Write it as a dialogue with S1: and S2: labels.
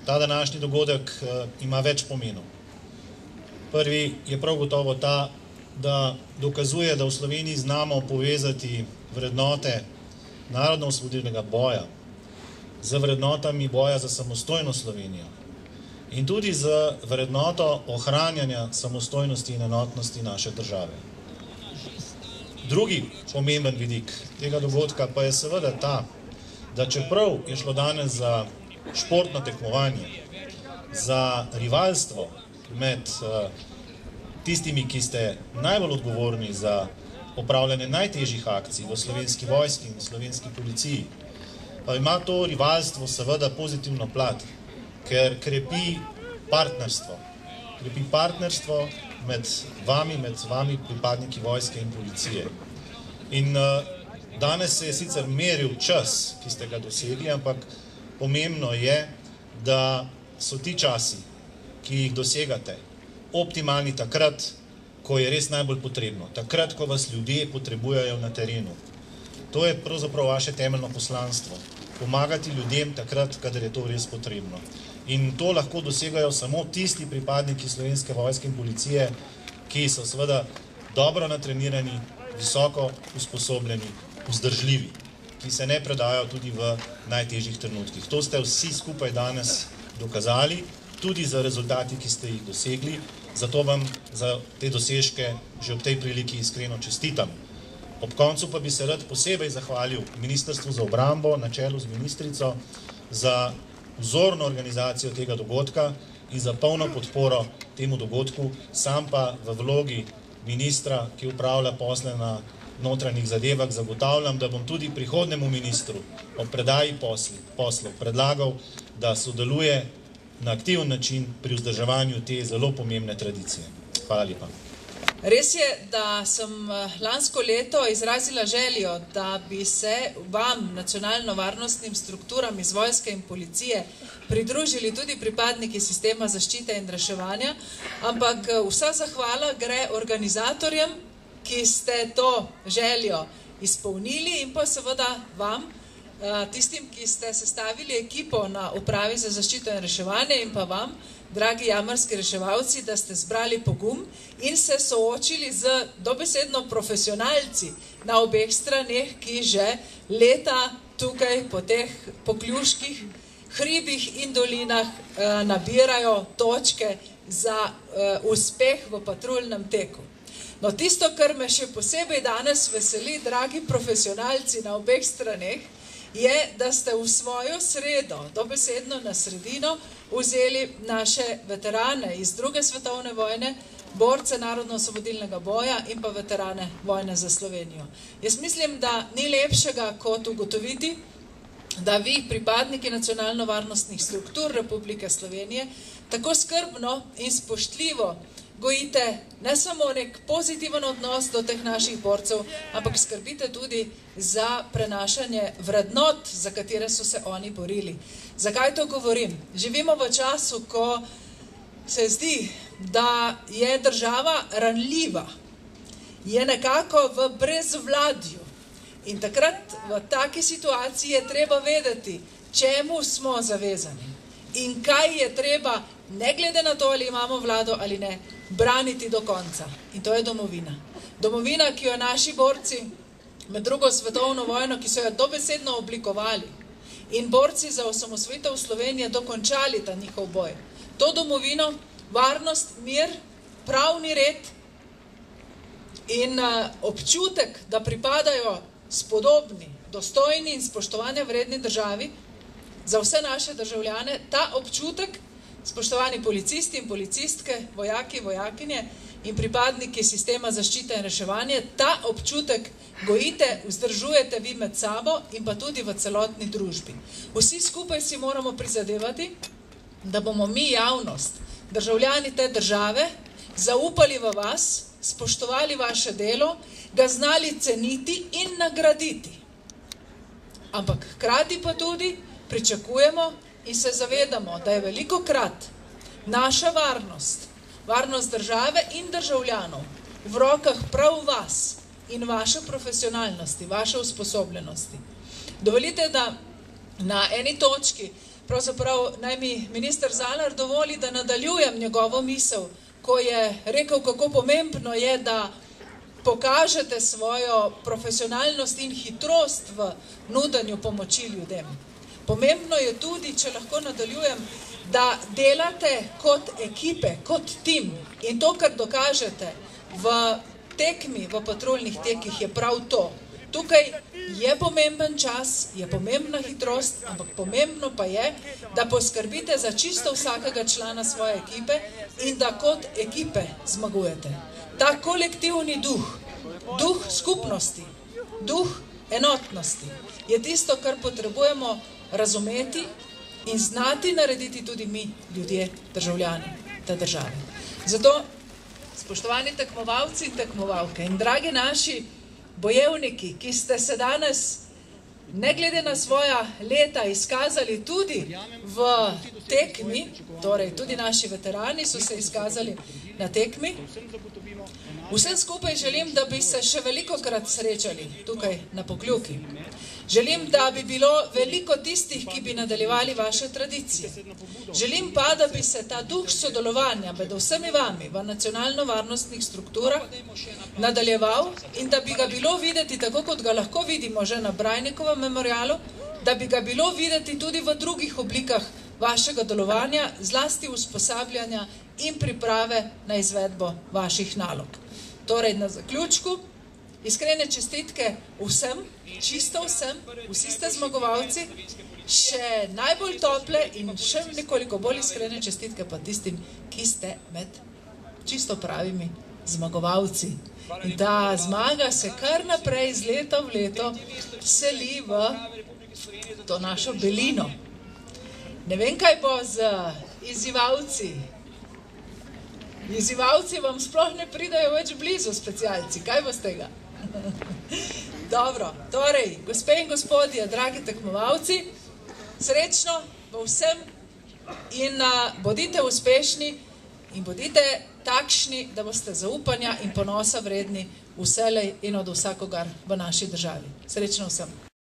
S1: Ta današnji dogodek ima več pomenov. Prvi je prav gotovo ta, da dokazuje, da v Sloveniji znamo povezati vrednote narodno-osvobodilnega boja z vrednotami boja za samostojno Slovenijo in tudi z vrednoto ohranjanja samostojnosti in enotnosti naše države. Drugi pomemben vidik tega dogodka pa je seveda ta, da čeprav je šlo danes za športno tekmovanje, za rivalstvo med tistimi, ki ste najbolj odgovorni za opravljanje najtežjih akcij v slovenski vojski in slovenski policiji, pa ima to rivalstvo seveda pozitivno plat, ker krepi partnerstvo. Krepi partnerstvo med vami pripadniki vojske in policije. In danes se je sicer meril čas, ki ste ga dosegli, ampak pomembno je, da so ti časi, ki jih dosegate, optimalni takrat, ko je res najbolj potrebno. Takrat, ko vas ljudje potrebujejo na terenu. To je pravzaprav vaše temeljno poslanstvo. Pomagati ljudem takrat, kadar je to res potrebno. In to lahko dosegajo samo tisti pripadniki Slovenske vojske in policije, ki so seveda dobro natrenirani, visoko usposobljeni, vzdržljivi, ki se ne predajo tudi v najtežjih trenutkih. To ste vsi skupaj danes dokazali, tudi za rezultati, ki ste jih dosegli. Zato vam za te dosežke že ob tej priliki iskreno čestitam. Ob koncu pa bi se rad posebej zahvalil Ministrstvu za obrambo na čelu z ministrico za vzorno organizacijo tega dogodka in za polno podporo temu dogodku. Sam pa v vlogi ministra, ki upravlja posle na notranjih zadevah, zagotavljam, da bom tudi prihodnemu ministru ob predaji poslov predlagal, da sodeluje na aktiven način pri vzdrževanju te zelo pomembne tradicije. Hvala lepa.
S2: Res je, da sem lansko leto izrazila željo, da bi se vam, nacionalno-varnostnim strukturam iz vojske in policije, pridružili tudi pripadniki sistema zaščite in reševanja, ampak vsa zahvala gre organizatorjem, ki ste to željo izpolnili, in pa seveda vam, tistim, ki ste sestavili ekipo na Upravi za zaščito in reševanje, in pa vam, dragi jamarski reševalci, da ste zbrali pogum in se soočili z dobesedno profesionalci na obeh straneh, ki že leta tukaj po teh pokljuških hribih in dolinah nabirajo točke za uspeh v patruljnem teku. No, tisto, kar me še posebej danes veseli, dragi profesionalci na obeh straneh, je, da ste v svojo sredo, dobesedno na sredino, vzeli naše veterane iz II. Svetovne vojne, borce narodno-osvobodilnega boja in pa veterane vojne za Slovenijo. Jaz mislim, da ni lepšega kot ugotoviti, da vi, pripadniki nacionalno-varnostnih struktur Republike Slovenije, tako skrbno in spoštljivo gojite ne samo nek pozitiven odnos do teh naših borcev, ampak skrbite tudi za prenašanje vrednot, za katere so se oni borili. Zakaj to govorim? Živimo v času, ko se zdi, da je država ranljiva, je nekako v brezvladju. In takrat v taki situaciji je treba vedeti, čemu smo zavezani in kaj je treba, ne glede na to, ali imamo vlado ali ne, braniti do konca. In to je domovina. Domovina, ki jo naši borci med II. Svetovno vojno, ki so jo dobesedno oblikovali, in borci za osamosvojitev Slovenije dokončali ta njihov boj. To domovino, varnost, mir, pravni red in občutek, da pripadajo spodobni, dostojni in spoštovanja vredni državi za vse naše državljane, ta občutek, spoštovani policisti in policistke, vojaki, vojakinje in pripadniki sistema zaščite in reševanje, ta občutek gojite, vzdržujete vi med sabo in pa tudi v celotni družbi. Vsi skupaj si moramo prizadevati, da bomo mi, javnost, državljani te države, zaupali v vas, spoštovali vaše delo, ga znali ceniti in nagraditi. Ampak hkrati pa tudi pričakujemo in se zavedamo, da je velikokrat naša varnost, varnost države in državljanov v rokah prav vas in vaše profesionalnosti, vaše usposobljenosti. Dovolite, da na eni točki pravzaprav naj mi minister Zalar dovoli, da nadaljujem njegovo misel, ko je rekel, kako pomembno je, da pokažete svojo profesionalnost in hitrost v nudenju pomoči ljudem. Pomembno je tudi, če lahko nadaljujem, da delate kot ekipe, kot tim. In to, kar dokažete v tekmi, v patrulnih tekih, je prav to. Tukaj je pomemben čas, je pomembna hitrost, ampak pomembno pa je, da poskrbite za čisto vsakega člana svoje ekipe in da kot ekipe zmagujete. Ta kolektivni duh, duh skupnosti, duh enotnosti je tisto, kar potrebujemo razumeti in znati narediti tudi mi, ljudje, državljani te države. Zato, spoštovani tekmovalci in tekmovalke in dragi naši bojevniki, ki ste se danes, ne glede na svoja leta, izkazali tudi v tekmi, torej tudi naši veterani so se izkazali na tekmi, vsem skupaj želim, da bi se še velikokrat srečali tukaj na Pokljuki. Želim, da bi bilo veliko tistih, ki bi nadaljevali vaše tradicije. Želim pa, da bi se ta duh sodelovanja med vsemi vami v nacionalno-varnostnih strukturah nadaljeval in da bi ga bilo videti, tako kot ga lahko vidimo že na Brajnikovem memorialu, da bi ga bilo videti tudi v drugih oblikah vašega delovanja, zlasti usposabljanja in priprave na izvedbo vaših nalog. Torej, na zaključku, iskrene čestitke vsem, čisto vsem, vsi ste zmagovalci, še najbolj tople in še nekoliko bolj iskrene čestitke pa tistim, ki ste med čisto pravimi zmagovalci. In ta zmaga se kar naprej iz leta v leto seli v to našo belino. Ne vem, kaj bo z izzivalci. Izzivalci vam sploh ne pridajo več blizu, specialci. Kaj bo z tega? Dobro, torej, gospe in gospodje, dragi tekmovalci, srečno v vsem in bodite uspešni in bodite takšni, da boste zaupanja in ponosa vredni vselej in od vsakogar v naši državi. Srečno vsem.